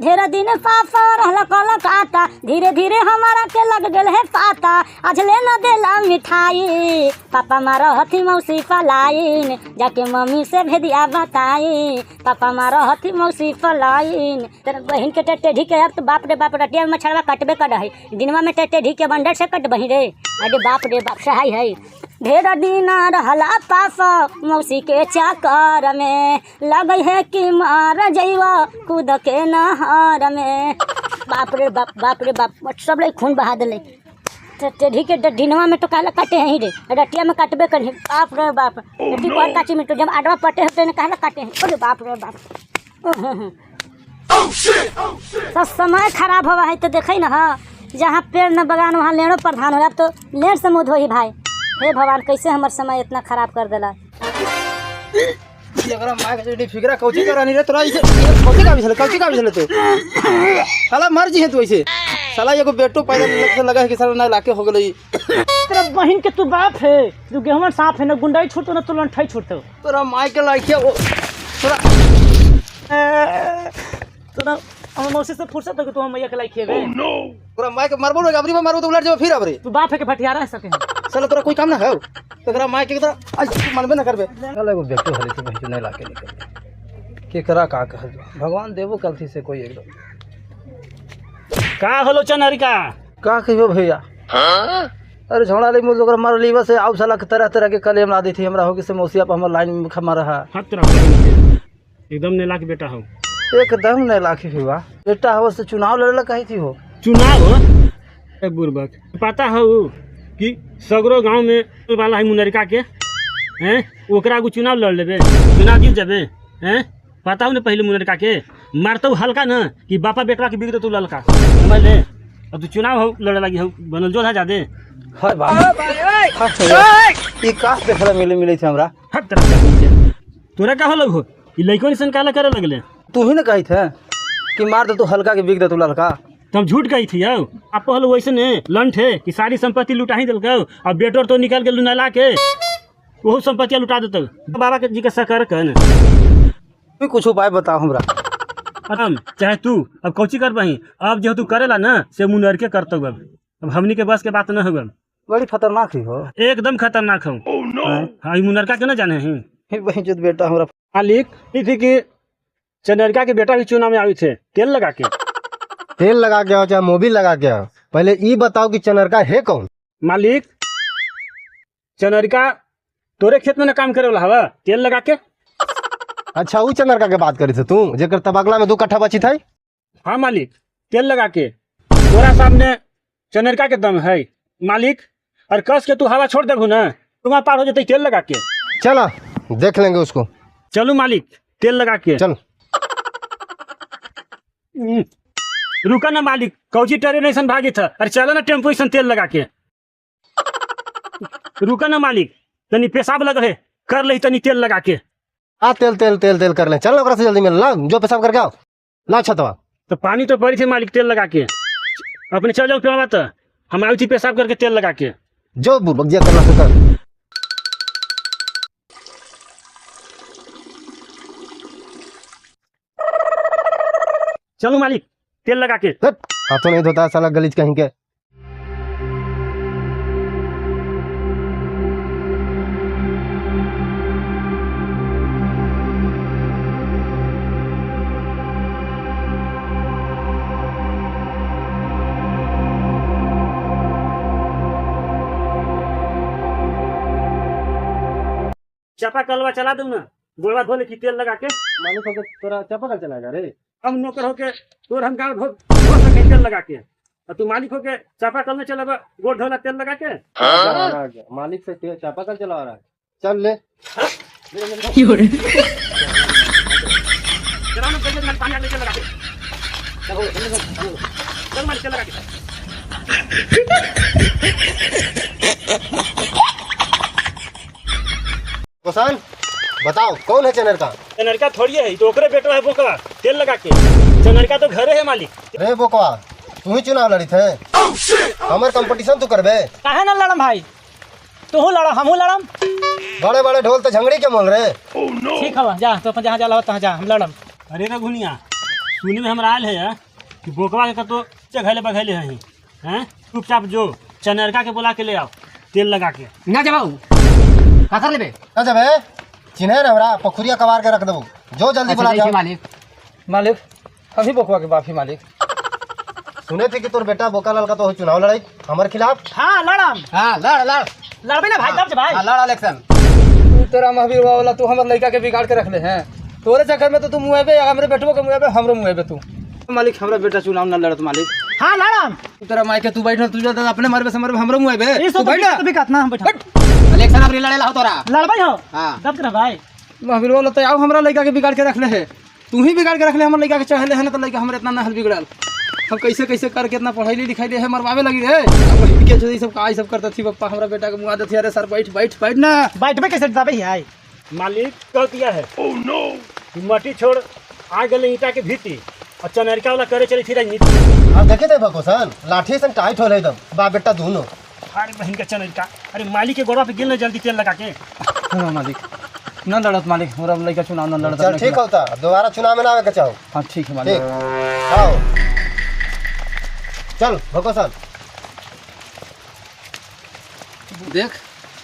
ढेर दिन पापा रहला कल काता, धीरे धीरे हमारा के लग गेल है पाता। आज ले न देला मिठाई, पापा मारा हथी मौसी पलाइन, जाके मम्मी से भेदिया बताई। पापा मारा हथी मौसी पलाइन। तेरे बहन के टेढ़ी के अब तो बाप रे बाप, रटिया में मछड़वा कटबे कर है, दिनवा में टेढ़ी के बंडर से कट बही रे। अरे बाप रे बाप सहाय है। ढेर दिन रहला पापा मौसी के चाकर में, लग है कि मार जइवा कूद के नहर में। बाप रे बाप, बाप रे बाप, सब लोग खून बहा दिले। टेढ़ी के दिनवा में तो कहला काटे हैं ही रे, रटिया में काटबे कर। बाप रे बाप, रटी पर काची में तो जब आडवा पटे होते ने कहला काटे हैं। अरे बाप रे बाप, सब समय खराब हुआ है। तो देखे न हाँ, जहाँ पेड़ न बगान वहाँ लेड़ो प्रधान हो। अब तो लेड़ से मुँह धोही भाई। हे भगवान, कैसे हमार समय इतना खराब कर देला। एकरा माय के फिकरा कौची करानी रे तोरा। इसे कौची का बिछले, कौची का बिछले तू साला मर जी है तू। ऐसे साला एगो बेटो पैदा से लगा है कि साला ना लाके हो गेलई। तेरा बहन के तू बाप है, तू गेहूं साफ है ना, गुंडाई छोड़तो ना, तू लंठाई छोड़तो। तोरा माय के लाइके ओ तोरा तोरा हम मौसी से फुर्सत हो कि तू हम मैया के लायक खेबे। तोरा माय के मारबो ना, अबरी में मारबो तो उलट जाबो फिर अबरी। तू बाप है के भटियारा है सके। साला तोरा कोई काम ना है। तोरा माय के तोरा आज मानबे ना करबे। साला एगो बेटो हले से बहन नहीं लाके निकल के करा का कह भगवान देबो कलथी से कोई एकदम का होलो चनरिका का कहियो भैया। अरे झोड़ा ले मुझ ओकरा मारली बस आउ साला के तरह तरह के कले हमरा दी थी। हमरा हो कि से मौसिया पर हमर लाइन में खमा रहा। हाथ तेरा एकदम ने लाख बेटा हो, एकदम नहीं लाखी हुआ बेटा हो। से चुनाव लड़ला कही थी हो। चुनाव ए बुरबक पता हो कि सगरो गांव में वाला है मुनरिका के हैं, ओकरा को चुनाव लड़ लेबे, चुनाव जीत जाबे हैं। पता हो ने पहले मुनरिका के मारतो हल्का न कि बापा बेटवा के बिगड़ तू ललका समझ ले। अब तू चुनाव हो लड़े लगी हो, बनल जोधा जादे। हाय बाप ई का देखला मिले थे हमरा। हट तरह तोरा का होलो हो कि लइको निसन काला करे लगले। तू ही ना कही थे कि मार दे तू हल्का के बिग दे तू ललका। तुम झूठ कही थी यार। आप हलो वैसे ने लंठ है कि सारी संपत्ति लुटा ही दिलको, और बेटोर तो निकाल के लुना ला के वो संपत्ति लुटा देते। बाबा के जी के सकर कहन तू कुछ उपाय बताओ हमरा। हम चाहे तू अब कौची कर बही। अब जो तू करेला ना से मुनर के करतो। अब हमनी के बस के बात न होगा। बड़ी खतरनाक ही हो, एकदम खतरनाक हो। हाँ मुनरका के ना जाने हैं फिर वही जो बेटा हमरा मालिक थी कि चनरिका के बेटा भी चुनाव में आई थे। तेल लगा के आओ चाहे मोबिल लगा के आओ, पहले ये बताओ कि चनरिका है कौन। मालिक चनरिका तोरे खेत में ना काम करे वाला हवा, तेल लगा के। अच्छा वो चनरिका के बात करी थे तू जेकर तबगला में 2 कट्ठा बची थी। हाँ मालिक, तेल लगा के तोरा सामने चनरिका के दम है मालिक। और कस के तू हवा छोड़ देबू ना, तुम्हारा पार हो जाते तेल लगा के। चला देख लेंगे उसको। चलो मालिक तेल लगा के चल। रुका ना मालिक, कौची ट्रेन ऐसा भागी था। अरे चलो ना टेम्पो ऐसा तेल लगा के। रुका ना मालिक, तनी पेशाब लग है कर ले, तनी तेल लगा के। हाँ तेल तेल तेल तेल कर ले। चल ओकरा से जल्दी मिल ला, जो पेशाब करके आओ ला छतवा। तो पानी तो पड़ी थी मालिक, तेल लगा के अपने चल जाओ पे तो हम आई थी पेशाब करके तेल लगा के। जो बुर्बक जे करना से कर। चलो मालिक तेल लगा के। हाथों नहीं धोता साला गलीज कहीं के। चापा कलवा चला दूं ना, गोलवा धोले की तेल लगा के। मालिक को तोरा चापाकल चलाएगा रे। हम नौकर होके तोर हम गाँव धो सके तेल लगा के, और तू मालिक होके चापा कल में चला गोड़ धोला तेल लगा के। मालिक से चापाकल चला रहा है। चल ले चला ना तेल में पानी तेल लगा के। चल मालिक तेल लगा के। गोसाल बताओ कौन है चनरिका। चनरिका थोड़ी है, तो ओकरे बेटवा है बोकवा, तेल लगा के। चनरिका तो घरे है मालिक। रे बोकवा तू ही चुनाव लड़ी थे, हमारे कंपटीशन तू करबे। काहे ना लड़म भाई, तू लड़ हमहू लड़म। बड़े बड़े ढोल तो झंगड़ी के मोल रे। ठीक है जा, तो अपन जहाँ जाला तहाँ जा, हम लड़म। अरे ना घुनिया सुनी में हमरा आयल है यार कि बोकवा के कतो चघैले बघैले हैं हैं चुपचाप जो चनेरका के बुला के ले आओ तेल लगा के ना जबाऊ का कर लेबे ना जब है चिन्हे ना हमरा पोखरिया कबार के रख देबो जो जल्दी बुला अच्छा, जाओ मालिक मालिक हम ही बोकवा के बाफी मालिक। सुने थे कि तोर बेटा बोकालाल का तो चुनाव लड़ाई हमारे खिलाफ। हाँ लड़म हां लड़ लड़ लड़बे ना भाई, तब से भाई। हां लड़ इलेक्शन। तू तेरा महावीर वाला तू हमारे लड़का के बिगाड़ के रख ले हैं। तोरे चक्कर में तो तू मुएबे या हमरे बेटवो के मुएबे हमरो मुएबे तू। मालिक हमरा बेटा चुनाव ना लड़त मालिक। हाँ लड़म तेरा माई के तू बैठ तू जो अपने मरबे से मरबे हमरो मुएबे तू बैठ ना। भी कहतना हम बैठा इलेक्शन अब लड़ेला हो तोरा। लड़बे हो हां तब कर भाई। महावीर वाला तो आओ हमरा लड़का के बिगाड़ के रख ले है। तू ही बिगाड़ के रख ले हमर लड़का के चाहले है ना तो लड़का हमरे इतना ना हल बिगड़ल। हम कैसे कैसे करके इतना पढ़ाई लिखाई दे है मरवावे लगी रे। अब के जो सब का सब करता थी पप्पा हमरा बेटा के मुआ देती। अरे सर बैठ बैठ बैठ ना। बैठबे कैसे दबे है मालिक कह दिया है मट्टी छोड़ आ गए ईटा के भीती और चनेरका वाला करे चली थी राजनीति। अब देखे थे भकोसन लाठी से टाइट होले एकदम बाप बेटा दोनों। अरे बहन का चनेरका, अरे मालिक के गोड़ा पे गिल न जल्दी तेल लगा के। हाँ मालिक ना लड़त मालिक हमरा लड़का चुनाव ना लड़त। चल ठीक होता दोबारा चुनाव में ना आवे के चाहो। हाँ ठीक है ठीक मालिक। आओ चल भकोसन देख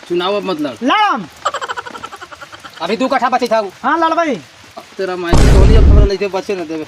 चुनाव अब मत लड़। लड़म अभी 2 कट्ठा बची था। हाँ लड़बे। तेरा माई के टोली अब हमरा लइके बचे न देवे।